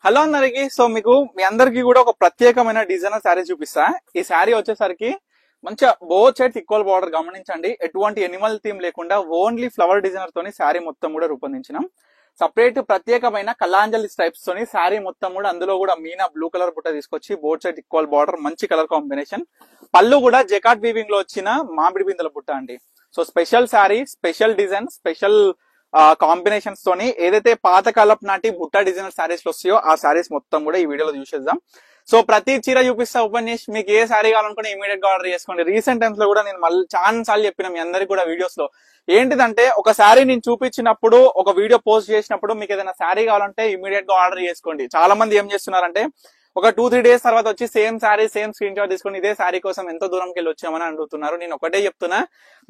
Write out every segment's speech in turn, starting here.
Hello అందరికి. So మీకు మీ అందరికి కూడా ఒక ప్రత్యేకమైన డిజైనర్ శారీ చూపిస్తా. ఈ శారీ వచ్చేసరికి మంచిగా బోత్ సైడ్స్ ఈక్వల్ బార్డర్ గమనించండి. ఎటువంటి ఎనిమల్ థీమ్ లేకుండా ఓన్లీ ఫ్లవర్ డిజైనర్ తోని శారీ మొత్తం కూడా రూపొందించినాం. సపరేట్ ప్రత్యేకమైన కలాంజలి స్ట్రైప్స్ తోని శారీ మొత్తం కూడా అందులో కూడా మీనా బ్లూ కలర్ బుట్ట తీసుకొచ్చి బోత్ సైడ్ ఈక్వల్ బార్డర్, మంచి కలర్ కాంబినేషన్. పళ్ళు కూడా జకాట్ వీవింగ్ లో వచ్చిన మామిడి బిందెల బుట్ట అండి. So special sari, special design, special combinations తోని ఏదైతే పాతకాలపు నాటి బుట్ట డిజైనర్ శారీస్ వస్తాయో ఆ శారీస్ మొత్తం కూడా ఈ వీడియోలో చూసేద్దాం. సో ప్రతి చీర చూపిస్తా, ఓపెన్ చేసి మీకు ఏ శారీ కావాలనుకుంటే ఇమీడియట్ గా ఆర్డర్ చేసుకోండి. రీసెంట్ టైమ్స్ లో కూడా నేను మళ్ళీ చాలా సార్లు చెప్పిన మీ అందరికి కూడా వీడియోస్ లో ఏంటిదంటే, ఒక శారీ నేను చూపించినప్పుడు, ఒక వీడియో పోస్ట్ చేసినప్పుడు మీకు ఏదైనా శారీ కావాలంటే ఇమీడియట్ గా ఆర్డర్ చేసుకోండి. చాలా మంది ఏం చేస్తున్నారంటే ఒక 2-3 డేస్ తర్వాత వచ్చి same sari same screen shot తీసుకుని ఇదే శారీ కోసం ఎంతో దూరంకి వెళ్ళి వచ్చామని అడుగుతున్నారు. నేను ఒకటే చెప్తున్నా,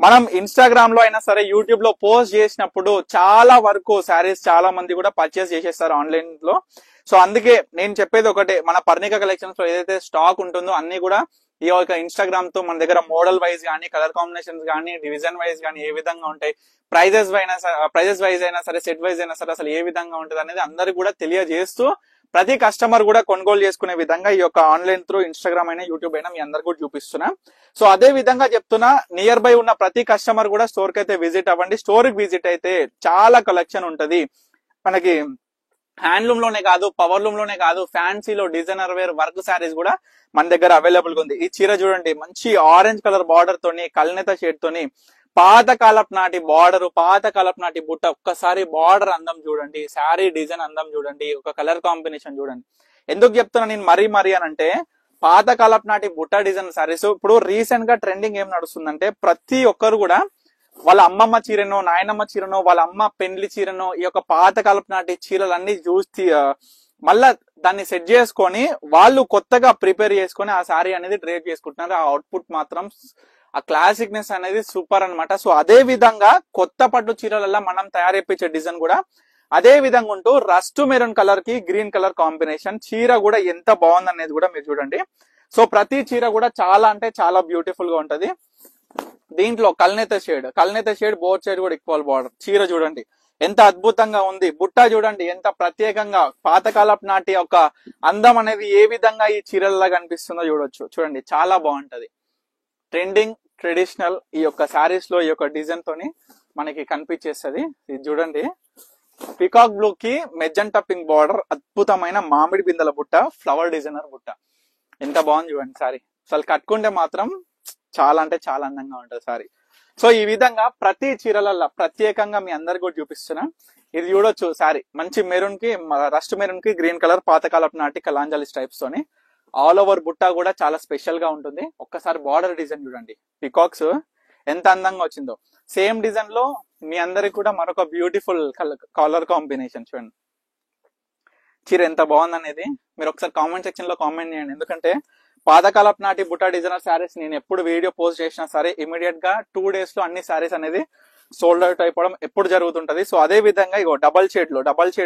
మనం ఇన్స్టాగ్రామ్ లో అయినా సరే యూట్యూబ్ లో పోస్ట్ చేసినప్పుడు చాలా వరకు శారీస్ చాలా మంది కూడా పర్చేస్ చేసేస్తారు ఆన్లైన్ లో. సో అందుకే నేను చెప్పేది ఒకటే, మన పర్ణిక కలెక్షన్స్ లో ఏదైతే స్టాక్ ఉంటుందో అన్ని కూడా ఈ యొక్క ఇన్స్టాగ్రామ్ తో మన దగ్గర మోడల్ వైజ్ కానీ, కలర్ కాంబినేషన్స్ కానీ, డివిజన్ వైజ్ కానీ ఏ విధంగా ఉంటాయి, ప్రైజెస్ వైజ్ అయినా సరే, సెట్ వైజ్ అయినా సరే అసలు ఏ విధంగా ఉంటుంది అనేది అందరికి కూడా తెలియజేస్తూ ప్రతి కస్టమర్ కూడా కొనుగోలు చేసుకునే విధంగా ఈ యొక్క ఆన్లైన్ త్రూ ఇన్స్టాగ్రామ్ అయినా యూట్యూబ్ అయినా మీ అందరు కూడా చూపిస్తున్నా. సో అదే విధంగా చెప్తున్నా, నియర్ బై ఉన్న ప్రతి కస్టమర్ కూడా స్టోర్ కి అయితే విజిట్ అవ్వండి. స్టోర్ కి విజిట్ అయితే చాలా కలెక్షన్ ఉంటది మనకి. హ్యాండ్లూమ్ లోనే కాదు, పవర్ లూమ్ లోనే కాదు, ఫ్యాన్సీలో డిజైనర్ వేర్ వర్క్ శారీస్ కూడా మన దగ్గర అవైలబుల్ గా ఉంది. ఈ చీర చూడండి, మంచి ఆరెంజ్ కలర్ బార్డర్ తోని, కల్నేత షేడ్ తోని, పాత కాలపు నాటి బార్డర్, పాత కాలపు నాటి బుట్ట. ఒక్కసారి బార్డర్ అందం చూడండి, శారీ డిజైన్ అందం చూడండి, ఒక కలర్ కాంబినేషన్ చూడండి. ఎందుకు చెప్తున్నా నేను మరీ అని అంటే, పాత కాలపు నాటి బుట్ట డిజైన్ శారీస్ ఇప్పుడు రీసెంట్ గా ట్రెండింగ్ ఏం నడుస్తుందంటే, ప్రతి ఒక్కరు కూడా వాళ్ళ అమ్మమ్మ చీరనో, నాయనమ్మ చీరనో, వాళ్ళ అమ్మ పెండ్లి చీరనో, ఈ యొక్క పాత కాలపు నాటి చీరలన్నీ చూసి మళ్ళా దాన్ని సెట్ చేసుకొని వాళ్ళు కొత్తగా ప్రిపేర్ చేసుకొని ఆ శారీ అనేది డ్రేప్ చేసుకుంటున్నారు. ఆ అవుట్పుట్ మాత్రం, ఆ క్లాసిక్నెస్ అనేది సూపర్ అన్నమాట. సో అదే విధంగా కొత్త పట్టు చీరలలో మనం తయారు చేయించే డిజైన్ కూడా అదే విధంగా ఉంటూ రస్ట్ మెరూన్ కలర్ కి గ్రీన్ కలర్ కాంబినేషన్. చీర కూడా ఎంత బాగుంది అనేది కూడా మీరు చూడండి. సో ప్రతి చీర కూడా చాలా అంటే చాలా బ్యూటిఫుల్ గా ఉంటది. దీంట్లో కల్నేత షేడ్ బోత్ సైడ్ కూడా ఈక్వల్ బార్డర్. చీర చూడండి ఎంత అద్భుతంగా ఉంది. బుట్ట చూడండి ఎంత ప్రత్యేకంగా పాతకాలపు నాటి ఒక అందం అనేది ఏ విధంగా ఈ చీరలలో కనిపిస్తుందో చూడండి చాలా బాగుంటది. ట్రెండింగ్ ట్రెడిషనల్ ఈ యొక్క శారీస్ లో ఈ యొక్క డిజైన్ తోని మనకి కనిపించేస్తుంది. ఇది చూడండి, పికాక్ బ్లూ కి మెజెంటా పింక్ బార్డర్, అద్భుతమైన మామిడి బిందెల బుట్ట, ఫ్లవర్ డిజైనర్ బుట్ట. ఎంత బాగుంది చూడండి సారీ. అసలు కట్టుకుంటే మాత్రం చాలా అంటే చాలా అందంగా ఉంటుంది సారీ. సో ఈ విధంగా ప్రతి చీరలలో ప్రత్యేకంగా మీ అందరికి కూడా చూపిస్తున్నా. ఇది చూడొచ్చు సారీ, మంచి మెరూన్ కి, రస్ట్ మెరూన్ కి గ్రీన్ కలర్ పాతకాలపు నాటి కలాంజలి స్ట్రైప్స్ తోని ఆల్ ఓవర్ బుట్ట కూడా చాలా స్పెషల్ గా ఉంటుంది. ఒక్కసారి బార్డర్ డిజైన్ చూడండి, పికాక్స్ ఎంత అందంగా వచ్చిందో. సేమ్ డిజైన్ లో మీ అందరికి కూడా మరొక బ్యూటిఫుల్ కలర్ కాంబినేషన్ చూడండి. చీర ఎంత బాగుంది అనేది మీరు ఒకసారి కామెంట్ సెక్షన్ లో కామెంట్ చేయండి. ఎందుకంటే పాతకాలపు నాటి బుట్ట డిజైనర్ శారీస్ నేను ఎప్పుడు వీడియో పోస్ట్ చేసినా సరే ఇమీడియట్ గా 2 days లో అన్ని శారీస్ అనేది సోల్డ్ అవుట్ అయిపోవడం ఎప్పుడు జరుగుతుంటది. సో అదే విధంగా ఇగో డబల్ షేడ్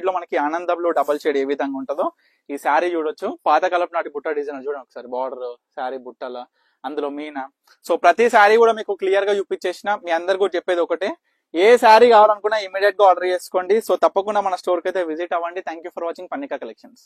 లో మనకి ఆనందంలో డబల్ షేడ్ ఏ విధంగా ఉంటుందో ఈ శారీ చూడొచ్చు. పాతకాలపు నాటి బుట్ట డిజైనర్ చూడండి ఒకసారి, బార్డర్, శారీ బుట్టల, అందులో మీనా. సో ప్రతి శారీ కూడా మీకు క్లియర్ గా చూపించేసిన. మీ అందరు కూడా చెప్పేది ఒకటే, ఏ శారీ కావాలనుకున్నా ఇమీడియట్ గా ఆర్డర్ చేసుకోండి. సో తప్పకుండా మన స్టోర్ కి అయితే విజిట్ అవ్వండి. Thank you for watching Parnika collections.